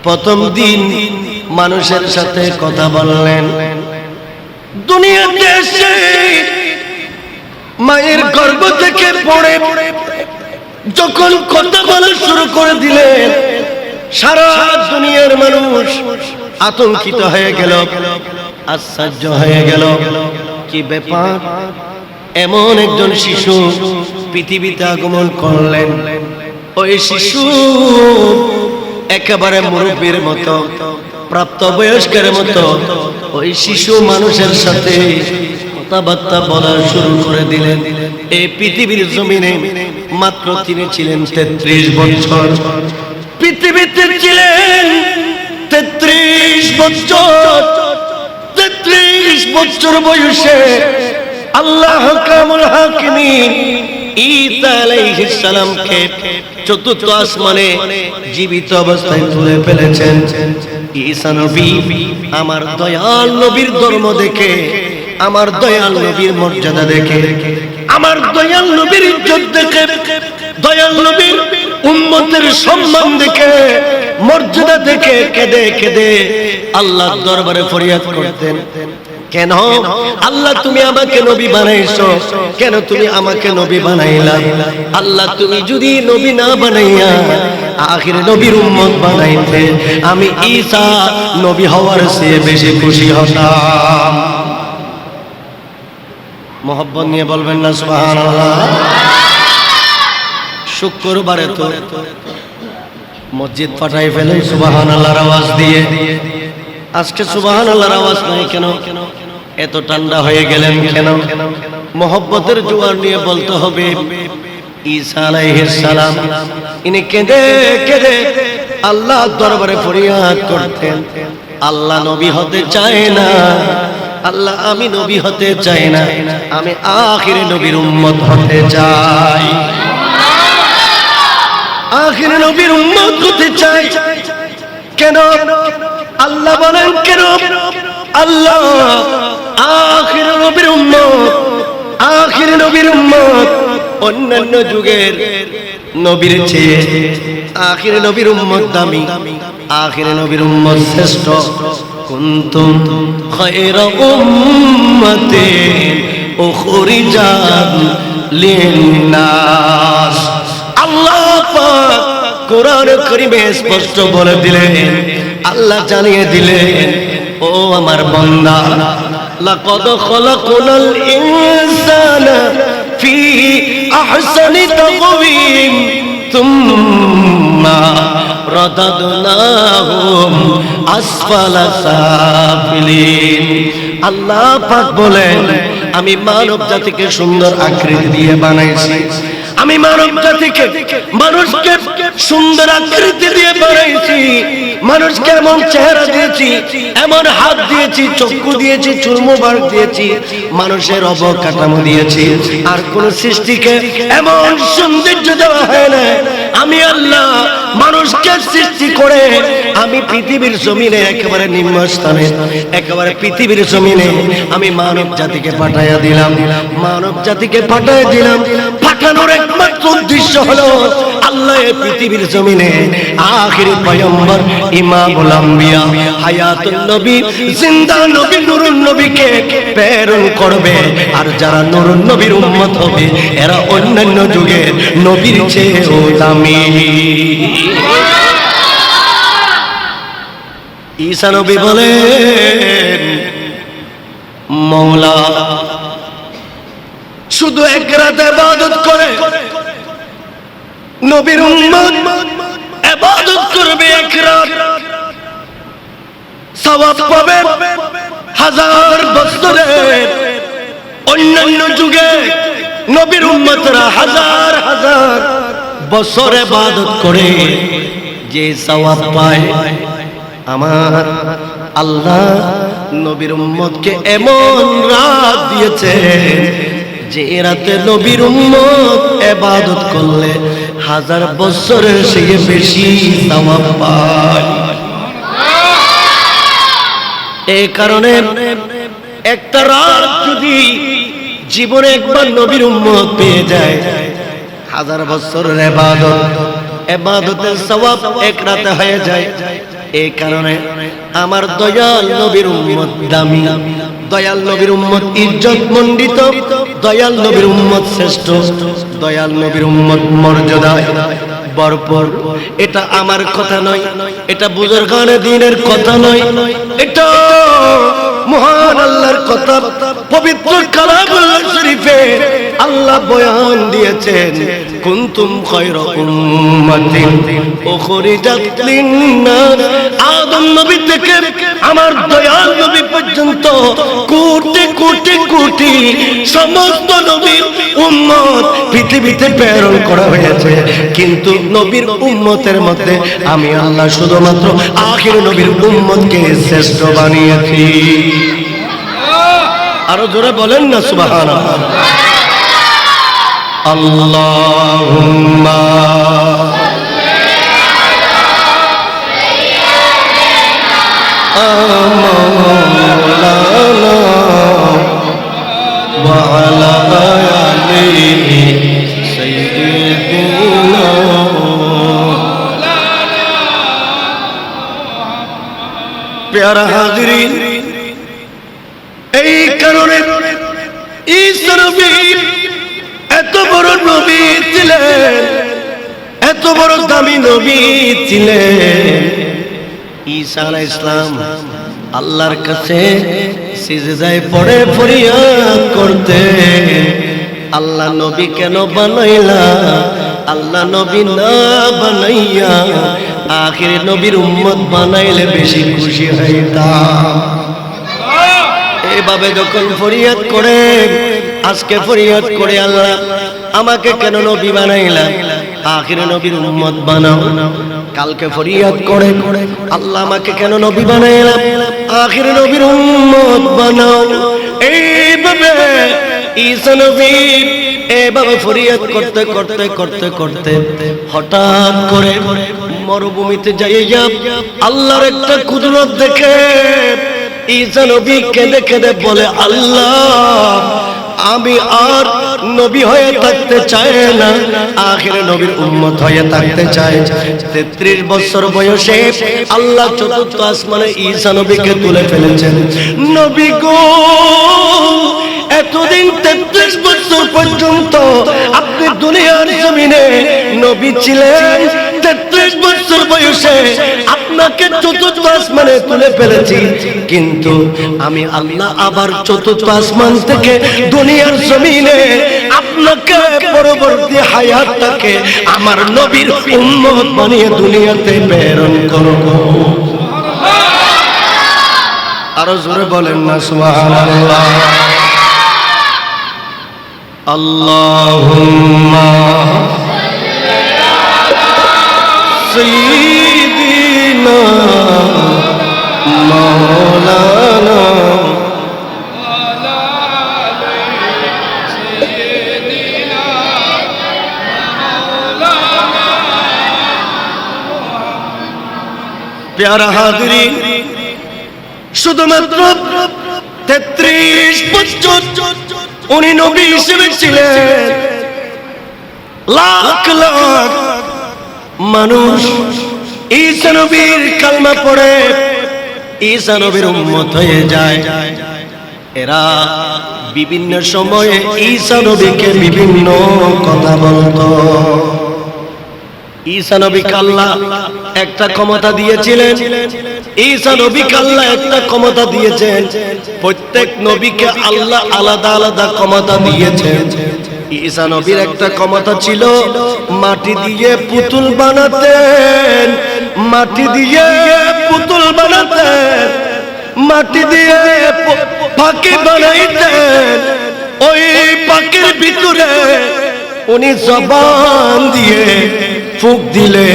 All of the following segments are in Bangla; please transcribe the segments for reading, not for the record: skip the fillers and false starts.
প্রথম দিন মানুষের সাথে কথা বললেন। দুনিয়াতে এসে মায়ের গর্ভ থেকে পড়ে যখন কথা বলা শুরু করে দিলেন, সারা দুনিয়ার মানুষ আতঙ্কিত হয়ে গেল, আশ্চর্য হয়ে গেল। কি ব্যাপার, এমন একজন শিশু পৃথিবীতে আগমন করলেন। ওই শিশু একেবারে মুরব্বীর মতো, প্রাপ্তবয়স্কের মতো ওই শিশু মানুষের সাথে কথাবার্তা বলা শুরু করে দিলেন। এই পৃথিবীর জমিনে মাত্র তিনি ছিলেন 33 বছর। পৃথিবীতে ছিলেন 33 বছর। 33 বছর বয়সে আল্লাহ কামুল হাকিমিন ঈসা আলাইহিস সালামকে চতুর্থ আসমানে জীবিত অবস্থায় তুলে ফেলেছেন। ঈসা নবী আমার দয়াল নবীর ধর্ম দেখে, আমার দয়াল নবীর মর্যাদা দেখে, আমার দয়াল নবীর ইজ্জত দেখে, দয়াল নবীর উম্মতের সম্মান দেখে, মর্যাদা দেখে কেঁদে কেঁদে আল্লাহর দরবারে ফরিয়াদ করতেন। কেন আল্লাহ তুমি আমাকে নবী বানাইছো? কেন তুমি আমাকে নবী বানাইলা? আল্লাহ তুমি যদি নবী না বানাইয়া আখিরে নবীর উম্মত বানাইতে, আমি ঈসা নবী হওয়ার চেয়ে বেশি খুশি হতাম। মোহব্বত নিয়ে বলবেন না সুবহানাল্লাহ। শুক্রবারে তো মসজিদ ফাটাই ফেলে সুবহানাল্লাহর আওয়াজ দিয়ে। আজকে সুবহানাল্লাহর আওয়াজ নাই কেন? এত ঠান্ডা হয়ে গেলেন কেন? মোহব্বতের জোয়ার নিয়ে বলতে হবে। ঈসা আলাইহিস সালাম ইনি কেঁদে কেঁদে আল্লাহর দরবারে ফরিয়াদ করতেন, আল্লাহ নবী হতে চায় না, আল্লাহ আমি নবী হতে চাই না, আমি আখিরে নবীর উম্মত হতে চাই, আখিরে নবীর উম্মত হতে চাই। কেন আল্লাহ বলেন, কেন আল্লাহ আখিরে নবীর উম্মত, আখিরে নবীর উম্মত অন্যান্য যুগের নবীর চেয়ে আখিরে নবীর উম্মত দামি, আখিরে নবীর উম্মত শ্রেষ্ঠ। কুনতুম খায়রা উম্মাতিন উখরিজাত লিন্নাস। আল্লাহ পাক কোরআন কারীমে স্পষ্ট বলে দিলেন, আল্লাহ জানিয়ে দিলেন, ও আমার বান্দা, লাকাদ খালাকনাল ইনসানা ফি আহসানি তাকওয়িম সুম্মা রাদাদনাহু আসফালা সাফিলিন। আল্লাহ পাক বলেন, আমি মানব জাতিকে সুন্দর আকৃতি দিয়ে বানাইছি, আমি মানব জাতিকে, মানুষকে সুন্দর আকৃতি দিয়ে বানাইছি, মানুষকে এমন চেহারা দিয়েছি, এমন হাত দিয়েছি, চক্ষু দিয়েছি, চুল মুবারক দিয়েছি, মানুষের অবকাঠামো দিয়েছি, আর কোন সৃষ্টিকে এমন সৌন্দর্য দেওয়া হয় না। আমি আল্লাহ মানুষকে সৃষ্টি করে আমি পৃথিবীর জমিনে একেবারে নিম্ন স্থানে, একেবারে পৃথিবীর জমিনে আমি মানব জাতিকে পাঠাইয়া দিলাম, মানব জাতিকে পাঠাইয়া দিলাম। পাঠানোর একমাত্র উদ্দেশ্য হলো আল্লাহ পৃথিবীর জমিনে আখিরি পয়গম্বর ইমামুল আম্বিয়া হায়াতুন নবী, জিন্দা নবী, নূরুন নবীকে প্রেরণ করবে। আর যারা নূরুন নবীর উম্মত হবে এরা অন্যান্য যুগের নবীর চেয়েও দামি। ঈসা নবী বলেন, মওলা শুধু এক রাত ইবাদত করে, নবীর উম্মত ইবাদত করবে এক রাত, সওয়াব পাবে 1000 বছরের। অন্যান্য যুগে নবীর উম্মতরা 1000 1000 বছর ইবাদত করে যে সওয়াব পায়, আমার আল্লাহ নবীর উম্মতকে এমন রাত দিয়েছে যে রাতে নবীর উম্মত ইবাদত করলে 1000 বছরের চেয়ে বেশি সওয়াব পায়। এই কারণে একটা রাত যদি জীবনে একবার নবীর উম্মত পেয়ে যায়, 1000 বছরের ইবাদত ইবাদতের সওয়াব এক রাতে হয়ে যায়। এই কারণে আমার দয়াল নবীর উম্মত দামি, দয়াল নবীর উম্মত ইজ্জত মণ্ডিত, দয়াল নবীর উম্মত শ্রেষ্ঠ, দয়াল নবীর উম্মত মর্যাদায় ভরপুর। এটা আমার কথা নয়, এটা বুজুর্গানে দ্বীনের কথা নয়, এটা মহান আল্লাহর কথা। পবিত্র কালামুল্লাহ শরীফে আল্লাহ বয়ান দিয়েছেন, কুনতুম খায়রা উম্মাতিন উখরিজাত লিন-নাস। আদম নবী থেকে আমার দয়াল নবী পর্যন্ত কোটি কোটি কোটি সমস্ত নবীর উম্মত পৃথিবীতে প্রেরণ করা হয়েছে, কিন্তু নবীর উম্মতের মধ্যে আমি আল্লাহ শুধুমাত্র আখির নবীর উম্মতকে শ্রেষ্ঠ বানিয়েছি। আরো জোরে বলেন না সুবহানাল্লাহ। আল্লাহুম্মা মাওলানা ওয়া আলা আলিহি সাইয়্যিদিনা। প্যারা হাজিরিন, এই কারণে ঈসা নবী এত বড় নবী ছিলেন, এত বড় দামি নবী ছিলেন। ঈসা আলাইহিস সালাম আল্লাহর কাছে সিজদায় পড়ে ফরিয়াদ করতেন, আল্লাহ নবী কেন বানাইলা? আল্লাহ নবী না বানাইয়া আখির নবীর উম্মত বানাইলে বেশি খুশি হইতাম। এইভাবে যখন ফরিয়াদ করে, আজকে ফরিয়াদ করে, আল্লাহ আমাকে কেন নবী বানাইলা? আখির নবীর উম্মত বানাও। কালকে ফরিয়াদ করে, আল্লাহ আমাকে কেন নবী বানাইলা? আখির নবীর উম্মত বানাও। এইভাবে ঈসা নবী এভাবে ফরিয়াদ করতে করতে করতে করতে হঠাৎ করে মরুভূমিতে যাইয়া আল্লাহর একটা কুদরত দেখে ঈসা নবী কেঁদে কেঁদে বলে, আল্লাহ আমি আর নবী হয়ে থাকতে চাই না, আখির নবীর উম্মত হয়ে থাকতে চাই। 33 বছর বয়সে আল্লাহ চতুর্থ আসমানে ঈসা নবীকে তুলে ফেলেছেন। নবী গো, এতদিন 33 বছর পর্যন্ত আপনি দুনিয়ার জমিনে নবী ছিলেন, 33 বছর বয়সে আপনাকে চতুর্থ আসমানে তুলে ফেলেছি, কিন্তু আমি আল্লাহ আবার চতুর্থ আসমান থেকে দুনিয়ার জমিনে আপনাকে পরবর্তী হায়াতটাকে আমার নবীর উম্মত বানিয়ে দুনিয়াতে প্রেরণ করব। আরো জোরে বলেন না সুবহানাল্লাহ। আল্লাহুম্মা সাইয়্যিদিনা মাওলানা প্যারা হাজিরিন, শুধুমাত্র 33 বছর উনি নবী হিসেবে ছিলেন। লাখ লাখ মানুষ ঈসা নবীর কালমা পড়ে ঈসা নবীর উম্মত হয়ে যায়। এরা বিভিন্ন সময়ে ঈসা নবীকে বিভিন্ন কথা বলতো। ঈসা নবীকে আল্লাহ একটা ক্ষমতা দিয়েছিলেন, ঈসা নবীকে আল্লাহ একটা ক্ষমতা দিয়েছেন। প্রত্যেক নবীকে আল্লাহ আলাদা আলাদা ক্ষমতা দিয়েছেন। ঈসা নবীর একটা ক্ষমতা ছিল মাটি দিয়ে পুতুল বানাতেন, মাটি দিয়ে পুতুল বানাতেন, মাটি দিয়ে পাখি বানাইতেন। ওই পাখির ভিতরে উনি জবান দিয়ে ফুঁক দিলে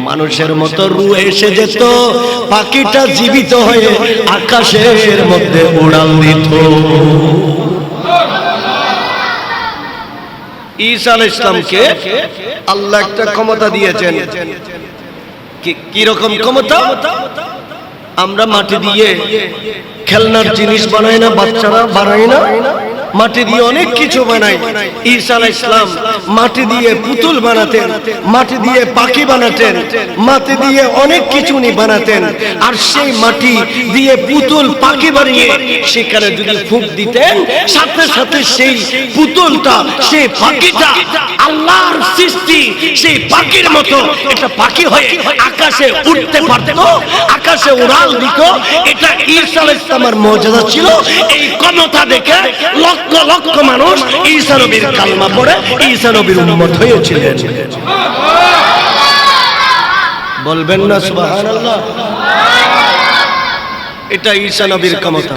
মানুষের মতো রূহ এসে যেত, পাখিটা জীবিত হয়ে আকাশের মধ্যে উড়াল দিত। ঈসা আলাইহিস সালামকে আল্লাহ একটা ক্ষমতা দিয়েছেন। কি রকম ক্ষমতা? আমরা মাটি দিয়ে খেলনার জিনিস বানাই না, বাচ্চারা বানাই না, মাটি দিয়ে অনেক কিছু বানায়। ঈসা আলাইহিস সালাম মাটি দিয়ে পুতুল বানাতেন, মাটি দিয়ে পাখি বানাতেন, মাটি দিয়ে অনেক কিছু উনি বানাতেন। আর সেই মাটি দিয়ে পুতুল পাখি বানিয়ে সেখানে যদি ফুঁক দিতেন, সাথে সাথে সেই পুতুলটা, সেই পাখিটা আল্লাহর সৃষ্টি, সেই পাখির মতো এটা পাখি হয়ে আকাশে উঠতে পারত, আকাশে উড়াল দিত। এটা ঈসা আলাইহিস সালামের মুজিজা ছিল। এই ক্ষমতা দেখে লক্ষ লক্ষ মানুষ ঈসা নবীর কালমা পড়ে ঈসা নবীর উম্মত হয়েছিলেন। বলবেন না সুবহানাল্লাহ? এটা ঈসা নবীর ক্ষমতা।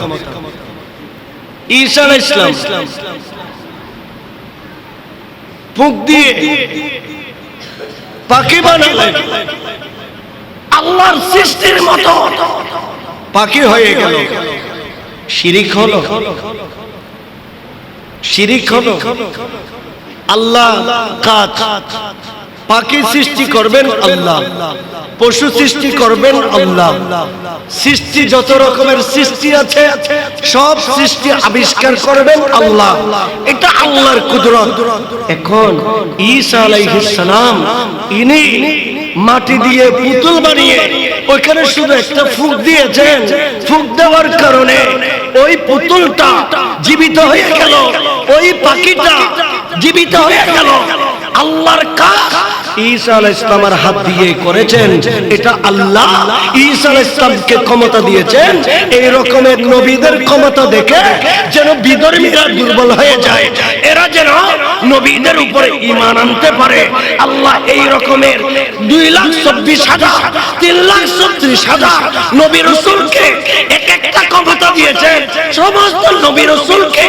ঈসা আলাইহিস সালাম ফুঁক দিয়ে পাখি বানালেন, আল্লাহর সৃষ্টির মতো পাখি হয়ে গেল। শিরিক হলো, শিরিক হলো। আল্লাহ কাজ, পাখি সৃষ্টি করবেন আল্লাহ, পশু সৃষ্টি করবেন আল্লাহ, সৃষ্টি যত রকমের সৃষ্টি আছে সব সৃষ্টি আবিষ্কার করবেন আল্লাহ। এটা আল্লাহর কুদরত। এখন ঈসা আলাইহিস সালাম ইনি মাটি দিয়ে পুতুল বানিয়ে ওইখানে শুধু একটা ফুঁক দিয়েছেন। ফুঁক দেওয়ার কারণে ওই পুতুলটা জীবিত হয়ে গেল, ওই পাখিটা জীবিত হয়ে গেল। আল্লাহর কাজ ঈসা আলাইহিস সালামের হাত দিয়ে করেছেন। এটা আল্লাহ ঈসা আলাইহিস সালামকে ক্ষমতা দিয়েছেন। এই রকমের নবীদের ক্ষমতা দেখে যেন বিধর্মীরা দুর্বল হয়ে যায়, এরা যেন নবীদের উপরে ঈমান আনতে পারে। আল্লাহ এই রকমের 2,26,000 3,36,000 নবী রাসূলকে এক একটা ক্ষমতা দিয়েছেন। সমস্ত নবী রাসূলকে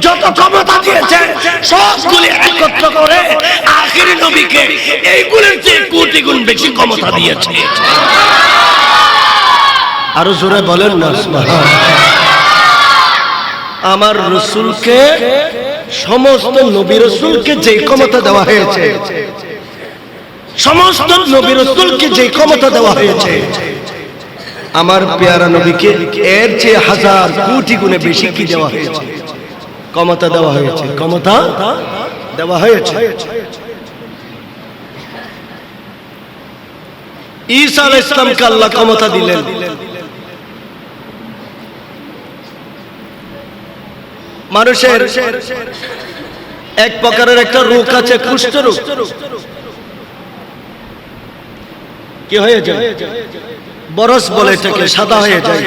যত ক্ষমতা দিয়েছেন সবগুলি একত্র করে আখিরি নবীকে এইগুলোর চেয়ে কোটি গুণ বেশি ক্ষমতা দিয়েছে। আরো জোরে বলেন না সুবহানাল্লাহ। আমার রাসূলকে, সমস্ত নবী রাসূলকে যে ক্ষমতা দেওয়া হয়েছে, সমস্ত নবী রাসূলকে যে ক্ষমতা দেওয়া হয়েছে, আমার পেয়ারা নবীকে এর চেয়ে হাজার কোটি গুণে বেশি কি দেওয়া হয়েছে? ক্ষমতা দেওয়া হয়েছে, ক্ষমতা দেওয়া হয়েছে। ঈসা আলাইহিস সালামকে আল্লাহ ক্ষমতা দিলেন। মানুষের এক প্রকারের একটা রোগ আছে, কুষ্ঠ রোগ। কি হয়ে যায়? বরস বলে এটাকে, সাদা হয়ে যায়।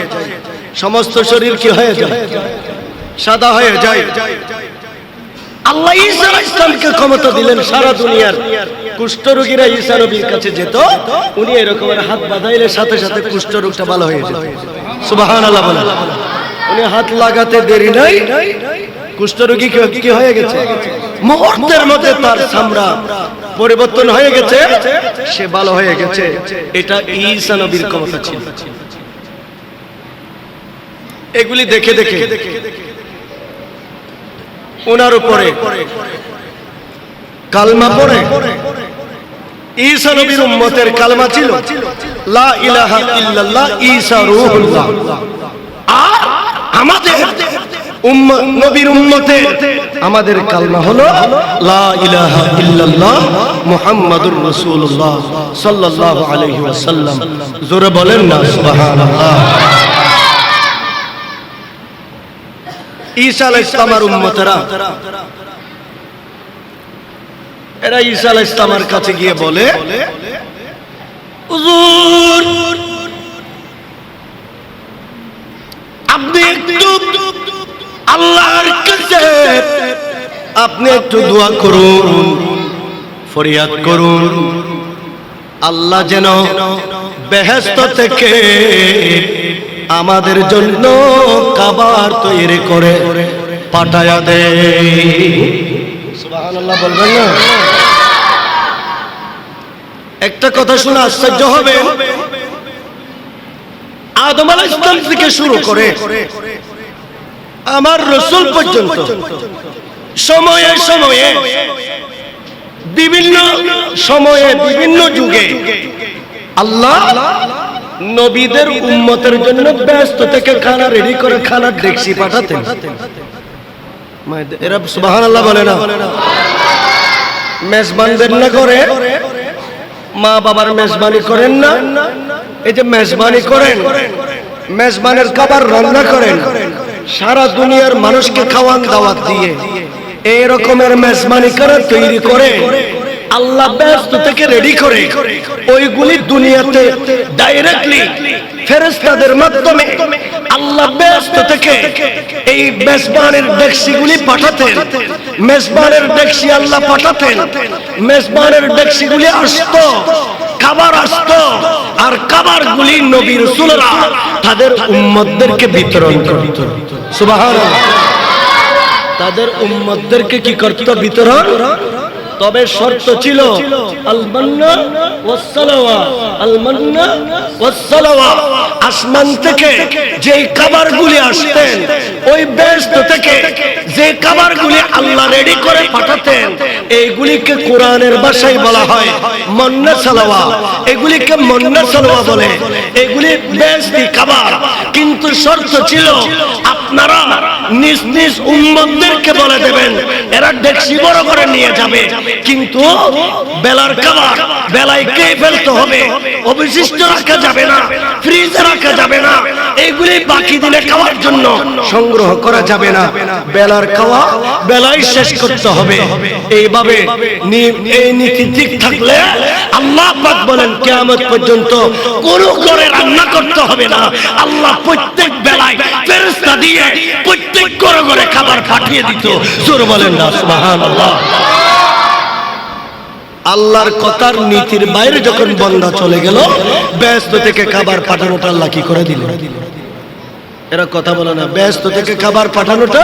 সমস্ত শরীর কি হয়ে যায়? সাদা হয়ে যায়। আল্লাহ ঈসা আলাইহিস সালামকে ক্ষমতা দিলেন। সারা দুনিয়ার কুষ্ঠ রোগীরা ঈসা নবীর কাছে যেত, উনি এরকমের হাত বাঁধাইলে সাথে সাথে কুষ্ঠ রোগটা ভালো হয়ে যেত। সুবহানাল্লাহ বলেন। উনি হাত লাগাতে দেরি নাই, কুষ্ঠ রোগী কি হয়ে গেছে? মুহূর্তের মধ্যে তার চামড়া পরিবর্তন হয়ে গেছে, সে ভালো হয়ে গেছে। এটা ঈসা নবীর ক্ষমতা ছিল। এগুলি দেখে দেখে ওনার উপরে কালমা পড়ে। ঈসা নবীর উম্মতের কালমা ছিল লা ইলাহা ইল্লাল্লাহ ঈসা রূহুল্লাহ। আর আমাদের নবীর উম্মতের আমাদের কালমা হলো লা ইলাহা ইল্লাল্লাহ মুহাম্মাদুর রাসূলুল্লাহ সাল্লাল্লাহু আলাইহি ওয়াসাল্লাম। জোরে বলেন না সুবহানাল্লাহ। ঈসা আলাইহিস সালামের উম্মতেরা, এরা ঈসা আলাইহিস সালামের কাছে গিয়ে বলে, হুজুর আপনি একটু আল্লাহর কাছে আপনি একটু দোয়া করুন, ফরিয়াদ করুন, আল্লাহ যেন বেহেশত থেকে আমাদের জন্য খাবার তৈরি করে পাঠায়া দেয়। সুবহানাল্লাহ বলবেন না? একটা কথা শুনে আশ্চর্য হবে, আদম আলাইহিস সালাম থেকে শুরু করে আমার রাসূল পর্যন্ত সময়ে সময়ে বিভিন্ন সময়ে বিভিন্ন যুগে আল্লাহ নবীদের উম্মতের জন্য ব্যস্ত থেকে খানা রেডি করে খানার ডেকসি পাঠাতেন। এরা সুবহানাল্লাহ বলে না? মেজবানদের না করে, মা বাবার মেজবানি করেন না? এই যে মেজবানি করেন, মেজবানের খাবার রান্না করেন, সারা দুনিয়ার মানুষকে খাওয়ান দাওয়াত দিয়ে এই রকমের মেজবানি করে তৈরি করে আল্লাহ ব্যস্ত থেকে রেডি করে ওইগুলি দুনিয়াতে ডাইরেক্টলি ফেরেশতাদের মাধ্যমে আল্লাহ ব্যস্ত থেকে এই মেজবানের ডেকসিগুলি পাঠাতেন। মেজবানের ডেকসি আল্লাহ পাঠাতেন, মেজবানের ডেকসিগুলি আসতো, খাবার আসতো, আর খাবারগুলি নবী রাসূলরা তাদের উম্মতদেরকে বিতরণ করত। সুবহানাল্লাহ। তাদের উম্মতদেরকে কি করত? বিতরণ। তবে শর্ত ছিল আল মান্না ওয়াস সালাওয়া, আল মান্না ওয়াস সালাওয়া। আসমান থেকে যে খাবারগুলি আসতেন, ওই বেহেশত থেকে যে খাবারগুলি আল্লাহ রেডি করে পাঠাতেন, এইগুলিকে কোরআনের ভাষায় বলা হয় মান্না সালাওয়া। এগুলিকে মান্না সালাওয়া বলে, এগুলি বেহেশতি খাবার। কিন্তু শর্ত ছিল আপনারা নিজ নিজ উম্মতদেরকে বলে দেবেন, এরা ডেকসি বড় করে নিয়ে যাবে, কিন্তু বেলার খাবার বেলায় খেয়ে ফেলতে হবে, অবশিষ্ট রাখা যাবে না, ফ্রিজে রাখা যাবে না, এইগুলি বাকি দিনে খাওয়ার জন্য সংগ্রহ করা যাবে না, বেলার খাওয়া বেলায় শেষ করতে হবে। এইভাবে এই নীতি ঠিক থাকলে আল্লাহ পাক বলেন কিয়ামত পর্যন্ত কোনো ঘরে রান্না করতে হবে না। আল্লাহ প্রত্যেক বেলায় ফেরেশতা দিয়ে প্রত্যেক ঘরে ঘরে খাবার পাঠিয়ে দিত। জোরে বলেন না সুবহানাল্লাহ। আল্লাহর কথার নীতির বাইরে যখন বান্দা চলে গেল, ব্যস্ত থেকে খাবার পাঠানোটা আল্লাহ কি করে দিল? এরা কথা বলে না, ব্যস্ত থেকে খাবার পাঠানোটা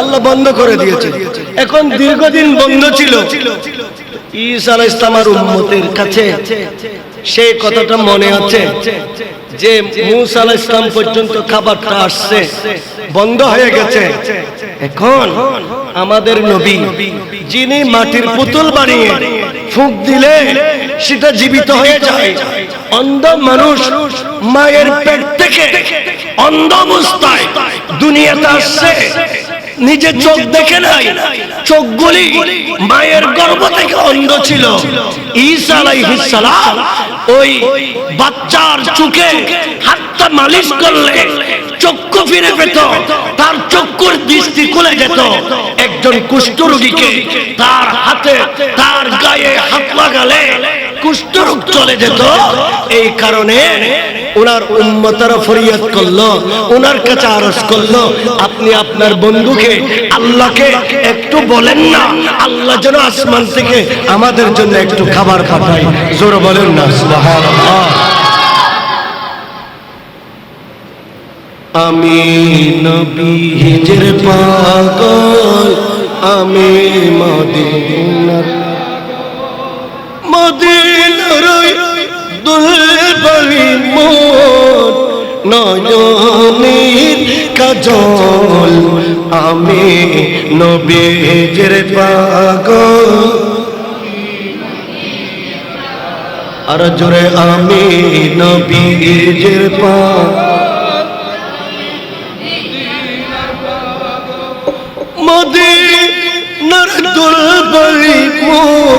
আল্লাহ বন্ধ করে দিয়েছে। এখন দীর্ঘদিন বন্ধ ছিল। ঈসা আলাইহিস সালামের উম্মতের কাছে সেই কথাটা মনে আছে যে মুসা আলাইহিস সালাম পর্যন্ত খাবারটা আসছে, বন্ধ হয়ে গেছে। এখন আমাদের নবী, যিনি মাটির পুতুল বানিয়ে ফুঁক দিলে সেটা জীবিত হয়ে যায়, অন্ধ মানুষ মায়ের পেট থেকে অন্ধ অবস্থায় দুনিয়াতে আসছে, নিজে চোখ দেখে নাই, চোখগুলি মায়ের গর্ভ থেকে অন্ধ ছিল। ঈসা আলাইহিস সালাম ওই বাচ্চার চোখে হাতটা মালিশ করলে চক্ষু ফিরে পেত, তার চক্ষুর দৃষ্টি খুলে যেত। একজন কুষ্ঠরোগীকে তার হাতে তার গায়ে হাত লাগালে কুষ্ঠরোগ চলে যেত। এই কারণে ওনার উম্মতরা ফরিয়াদ করলো, ওনার কাছে আরজ করলো, আপনি আপনার বন্ধুকে আল্লাহকে একটু বলেন না, আল্লাহ যেন আসমান থেকে আমাদের জন্য একটু খাবার পাঠায়। জোরে বলেন না সুবহানাল্লাহ। আমি নবীর পাগল, আমি মদিনার দুলবালি মোর নয়নের কাজল, আমি নবীর পাগল। আর জোরে আমি নবীর পাগল, মদিনার দুলবালি মোর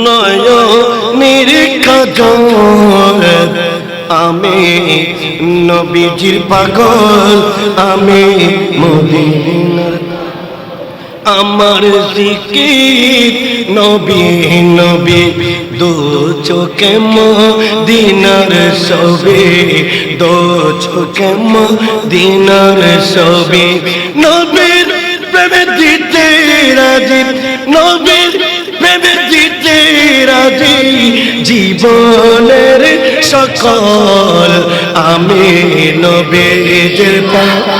নয়নের কাজল, আমি নবীজির পাগল, আমি মদিনার। আমার জিকির নবী নবী, দু চোখে মদিনার ছবি, দু চোখে মদিনার ছবি। নবীর প্রেমে দিতে রাজি, নবীর প্রেমে দিতে রাজি, জীবনের সকল আমি নবীর পাগল,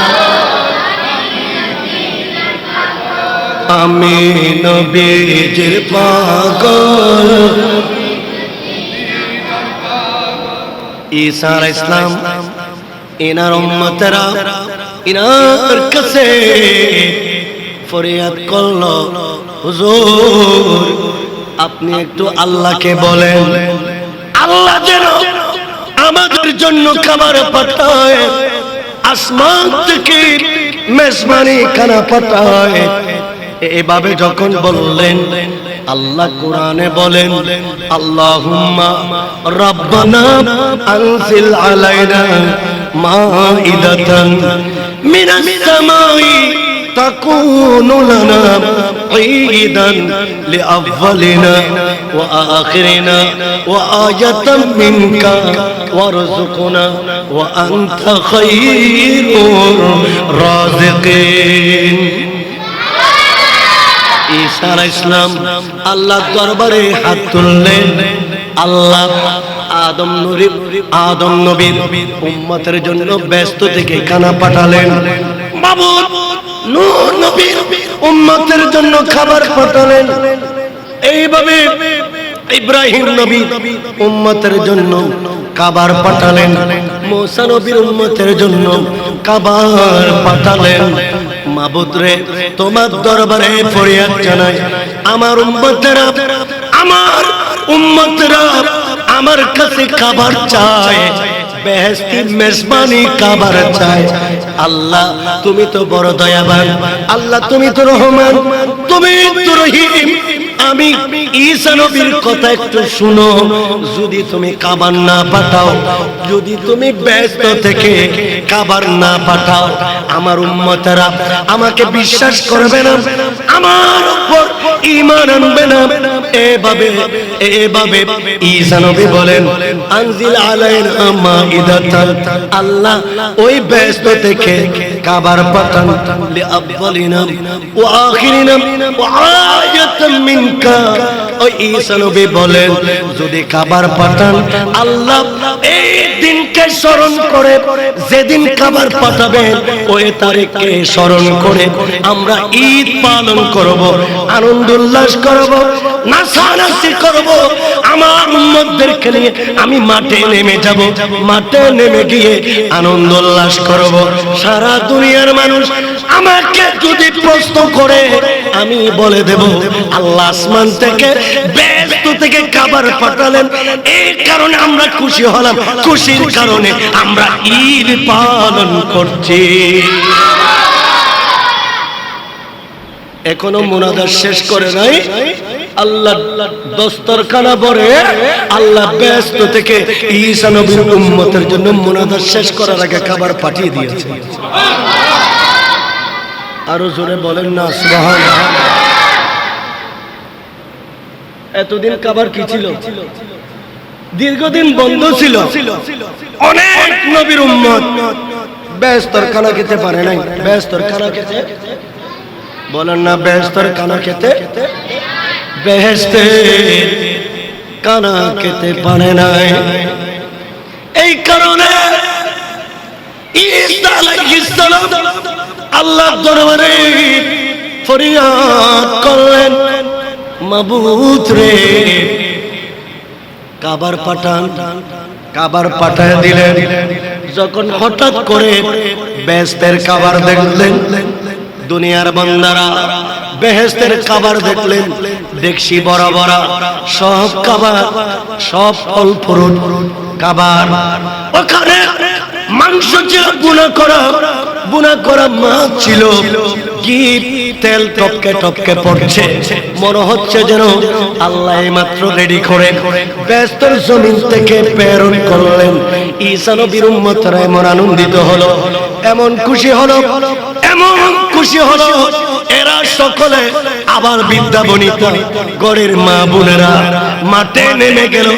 আমি নবীর পাগল। ঈসা আলাইহিস সালাম এনার উম্মতেরা এনার কাছে ফরিয়াদ করলো, হুজুর আপনি একটু আল্লাহকে বলেন, আল্লাহ যেন আমাদের জন্য খাবার পাঠায়, আসমান থেকে মেজবানি কানা পাতায়। এভাবে যখন বললেন, আল্লাহ কোরআনে বলেন, আল্লাহুম্মা রাব্বানা আনজিল আলাইনা মাইদাতান মিনাস সামাই তাকুনু লানা ঈদান লিআউয়ালিনা ওয়া আখিরিনা ওয়া আয়াতাম মিনকা ওয়ারযুকনা ওয়া আনতা খায়রুর রাযিকিন। ঈসা আলাইহিস সালাম আল্লাহর দরবারে হাত তুললেন। আল্লাহ আদম নবীর উম্মতের জন্য ব্যস্ত থেকে খানা পাঠালেন। মাবুদ নূহ নবীর উম্মতের জন্য খাবার পাঠালেন। এইভাবে ইব্রাহিম নবী উম্মতের জন্য খাবার পাঠালেন। মুসা নবীর উম্মতের জন্য খাবার পাঠালেন। মাবুদ রে, তোমার দরবারে ফরিয়াদ জানাই, আমার উম্মতেরা আমার কাছে খাবার চায়, বেহেশতি মেজবানি খাবার চায়। আল্লাহ তুমি তো বড় দয়াবান, আল্লাহ তুমি তো রহমান, তুমি তো রহিম। আমি ঈসা নবীর কথা একটু শুনো। যদি তুমি খাবার না পাঠাও, যদি তুমি ব্যস্ত থেকে খাবার না পাঠাও, আমার উম্মতেরা আমাকে বিশ্বাস করবে না, আমার উপর ঈমান আনবে না। এভাবে ঈসা নবী বলেন, আনজিল আলাইনা মাইদাতান, আল্লাহ ওই ব্যস্ত থেকে খাবার পাঠান, লিআউয়ালিনা ওয়া আখিরিনা ওয়া আয়াতাম মিনকা। ওই ঈসা নবী বলেন, যদি খাবার পাঠান, আল্লাহ এই দিনকে স্মরণ করে, যেদিন খাবার পাঠাবেন ওই তারিখকে স্মরণ করে আমরা ঈদ পালন করব, আনন্দ উল্লাস করব, নাচানাচি করব। আমার উম্মতদেরকে নিয়ে আমি মাঠে নেমে যাব, মাঠে নেমে গিয়ে আনন্দ উল্লাস করব। সারা দুনিয়ার মানুষ আমাকে যদি প্রশ্ন করে, আমি বলে দেব আল্লাহ আসমান থেকে ব্যস্ত থেকে খাবার পাঠালেন, এই কারণে আমরা খুশি হলাম, খুশির কারণে আমরা ঈদ পালন করছি। এখনো মুনাজাত শেষ করে নাই, আল্লাহ দস্তরখানা ভরে আল্লাহ ব্যস্ত থেকে ঈসা নবীর উম্মতের জন্য মুনাজাত শেষ করার আগে খাবার পাঠিয়ে দিয়েছে। আরো জোরে বলেন না সুবহানাল্লাহ। এতদিন খাবার কি ছিল? দীর্ঘদিন বন্ধ ছিল। অনেক নবীর উম্মত ব্যস্তর খানা খেতে পারে নাই। ব্যস্তর খানা খেতে বলেন না, ব্যস্তর খানা খেতে, বেহেশতের খানা খেতে পারে নাই। এই কারণে ঈসা আলাইহিস সালাম আল্লাহর দরবারে ফরিয়াদ করলেন, মাবুদ রে, খাবার পাঠান। খাবার পাঠায় দিলেন। যখন হঠাৎ করে বেহেশতের খাবার দেখলেন, দুনিয়ার বান্দারা বেহেশতের খাবার দেখলেন, দেখছি বড় বড় সব খাবার, সব ফল ফ্রুট খাবার। ওখানে মাংস ছিল, বুনা করা মাছ ছিল, ঘি তেল টপকে টপকে পড়ছে। মনে হচ্ছে যেন আল্লাহ মাত্র রেডি করে ব্যস্তর জমিন থেকে প্রেরণ করলেন। ঈসা নবীর উম্মতরা এমন আনন্দিত হলো, এমন খুশি হলো, এমন খুশি হলো, এরা সকলে আবার বিদ্যা বনিতা গড়ের মা বোনেরা মাঠে নেমে গেল,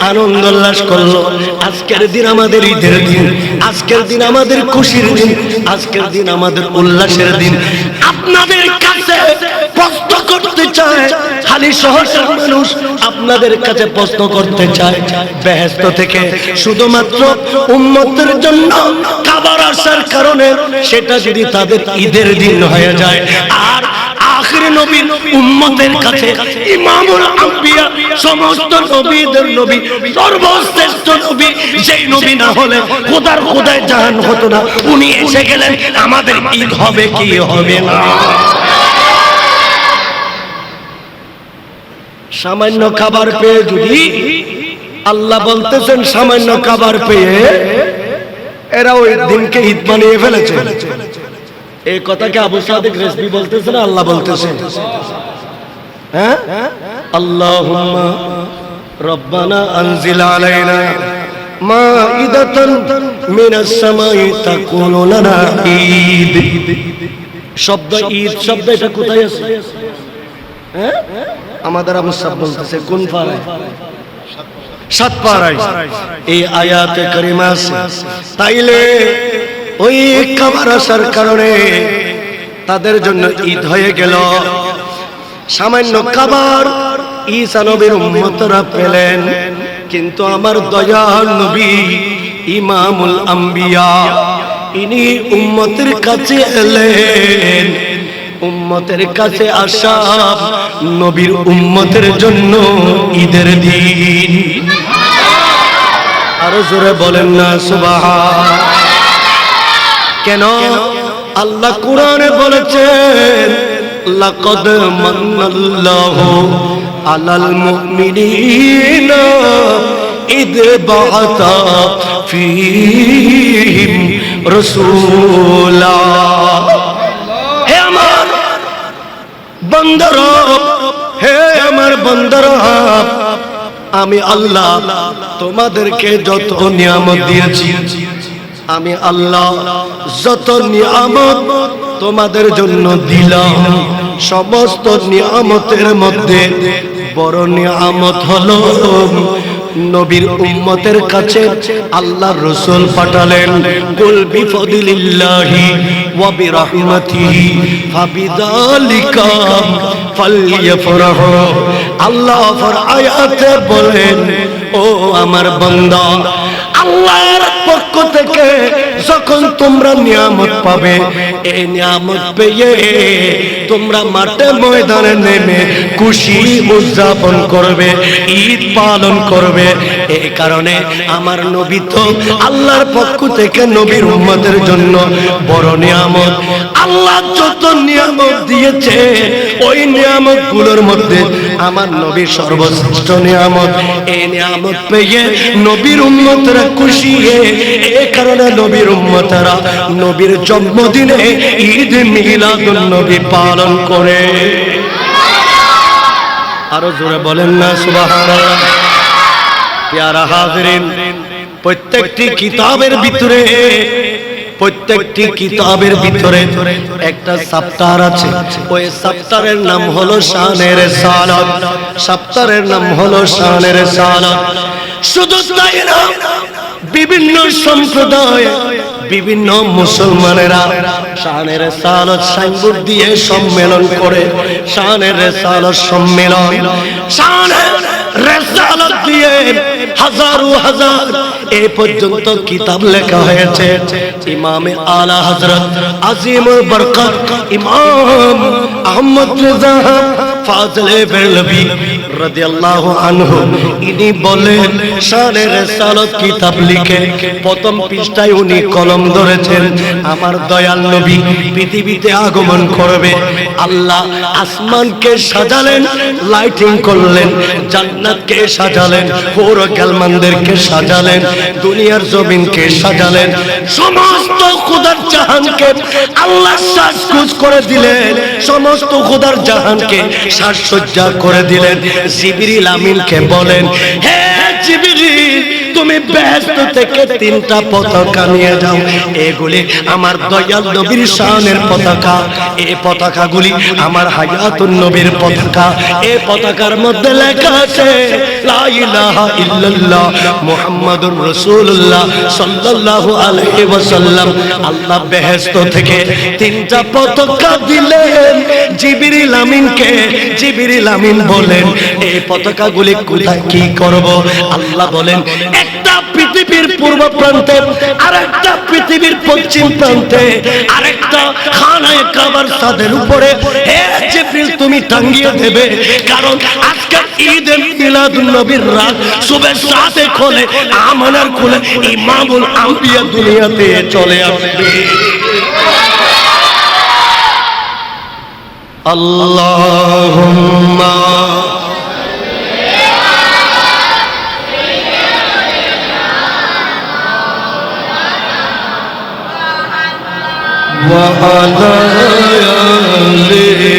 আনন্দ উল্লাস করলো। আজকের দিন আমাদের ঈদের দিন, আজকের দিন আমাদের খুশির দিন, আজকের দিন আমাদের উল্লাসের দিন। আপনাদের কাছে প্রশ্ন করতে চায়, হালি শহরের মানুষ আপনাদের কাছে প্রশ্ন করতে চায়, বেহেশত থেকে শুধুমাত্র উম্মতের জন্য খাবার আসার কারণে সেটা যদি তাদের ঈদের দিন হয়ে যায়, আর আখির নবীর উম্মতের কাছে ইমামুল আম্বিয়া, সমস্ত নবীদের নবী, সর্বশ্রেষ্ঠ নবী, যেই নবী না হলে খোদায় জাহান হতো না, উনি এসে গেলেন, আমাদের ঈদ হবে কি হবে না? সামান্য খাবার পেয়ে যদি আল্লাহ বলতেছেন, সামান্য খাবার পেয়ে এরা ওই দিনকে ঈদ বানিয়ে ফেলেছে। এই কথাকে আবু সাদিক রেজভী বলতেছে না আল্লাহ বলতেছে? হ্যাঁ, আল্লাহুম্মা রব্বানা আনজিল আলাইনা মাইদাতান মিনাস সামাই তাকুনু লানা ঈদ। শব্দ ঈদ শব্দ এটা কোথায় আছে? হ্যাঁ, আমাদের আবু সাহেব বলতেছে কোন পারায়? সাত পারায় এই আয়াতে কারিমা আছে। তাইলে ওই খাবার আসার কারণে তাদের জন্য ঈদ হয়ে গেল। সামান্য খাবার ঈসা নবীর উম্মতরা পেলেন, কিন্তু আমার দয়াল নবী ইমামুল আম্বিয়া ইনি উম্মতের কাছে এলেন। উম্মতের কাছে আসা নবীর উম্মতের জন্য ঈদের দিন। আরো জোরে বলেন না সুবহান। কেন? আল্লাহ কোরআনে বলেছেন লাকাদ মান্নাল্লাহু আলাল মুমিনিনা ইদ বাআতা ফীহিম রাসূলা। হে আমার বান্দারা, হে আমার বান্দারা, আমি আল্লাহ তোমাদেরকে যত নিয়ামত দিয়েছি, আমি আল্লাহ যত নিয়ামত তোমাদের জন্য দিলাম, সমস্ত নিয়ামতের মধ্যে বড় নিয়ামত হলো নবীর উম্মতের কাছে আল্লাহর রাসূল পাঠালেন। কুল বিফাদিলিল্লাহি ওয়া বিরহমাতিহি ফাবিযালিকা ফালইফরাহু। আল্লাহ আয়াতে বলেন, ও আমার বান্দা, আল্লাহর পক্ষ থেকে যখন তোমরা নিয়ামত পাবে, এই নিয়ামত পেয়ে তোমরা মাঠে ময়দানে নেমে খুশি উদযাপন করবে, ঈদ পালন করবে। এই কারণে আমার নবী তো আল্লাহর পক্ষ থেকে নবীর উম্মতের জন্য বড় নিয়ামত। আল্লাহ যত নিয়ামত দিয়েছে ওই নিয়ামত গুলোর মধ্যে আমার নবীর সর্বশ্রেষ্ঠ নিয়ামত। এই নিয়ামত পেয়ে নবীর উম্মতরা খুশি, এই কারণে নবীর উম্মতরা নবীর জন্মদিনে ঈদ মিলাদুন নবী পালন করে। আরো জোরে বলেন না সুবহানাল্লাহ। প্যারা হাজিরিন, প্রত্যেকটি কিতাবের ভিতরে একটা সাপ্তার আছে। ওই সাপ্তারের নাম হলো শানে রিসালাত। সাপ্তারের নাম হলো শানে রিসালাত। শুধু তাই না, বিভিন্ন সম্প্রদায়, বিভিন্ন মুসলমানেরা শানে রিসালাত সাইনবোর্ড দিয়ে সম্মেলন করে। শানে রিসালাত সম্মেলন, শানে রিসালাত দিয়ে হাজারো হাজার এ পর্যন্ত কিতাব লেখা হয়েছে। ইমামে আলা হযরত আজিমুল বরকত ইমাম আহমদ রেজা ফাজলে বেরলভী রাদিয়াল্লাহু আনহু ইনি বলেন, শানে রিসালাত কিতাব লিখে প্রথম পৃষ্ঠায় উনি কলম ধরেছেন, আমার দয়াল নবী পৃথিবীতে আগমন করবে। আল্লাহ আসমানকে সাজালেন, লাইটিং করলেন, জান্নাতকে সাজালেন, পুরো গালমানদেরকে সাজালেন, দুনিয়ার জমিনকে সাজালেন, সমস্ত খোদার জাহানকে আল্লাহ সাজগুজ করে দিলেন, সমস্ত খোদার জাহানকে সাজসজ্জা করে দিলেন। জিবরিল আমিনকে বলেন, হে জিবরিল, তুমি বেহেশত থেকে 3টা পতাকা নিয়ে যাও, এগুলি আমার দয়াল নবীর শানের পতাকা। এই পতাকাগুলি আমার হায়াতুন নবীর পতাকা। এই পতাকার মধ্যে লেখা আছে লা ইলাহা ইল্লাল্লাহ মুহাম্মাদুর রাসূলুল্লাহ সাল্লাল্লাহু আলাইহি ওয়াসাল্লাম। আল্লাহ বেহেশত থেকে 3টা পতাকা দিলেন জিবরিল আমিনকে। জিবরিল আমিন বলেন, এই পতাকাগুলি কোথায় কি করব? আল্লাহ বলেন, একটা পৃথিবীর পূর্ব প্রান্তে, আরেকটা পৃথিবীর পশ্চিম প্রান্তে, আরেকটা খানায়ে কাবার ছাদের উপরে। হে জিবরিল, তুমি টাঙ্গিয়ে দেবে, কারণ আজকে ঈদে মিলাদুন নবীর রাত। সুবে সাথে খোলে আমানার খোলে ইমামুল আম্বিয়া দুনিয়াতে চলে আসবে। আল্লাহুম্মা وعلى آله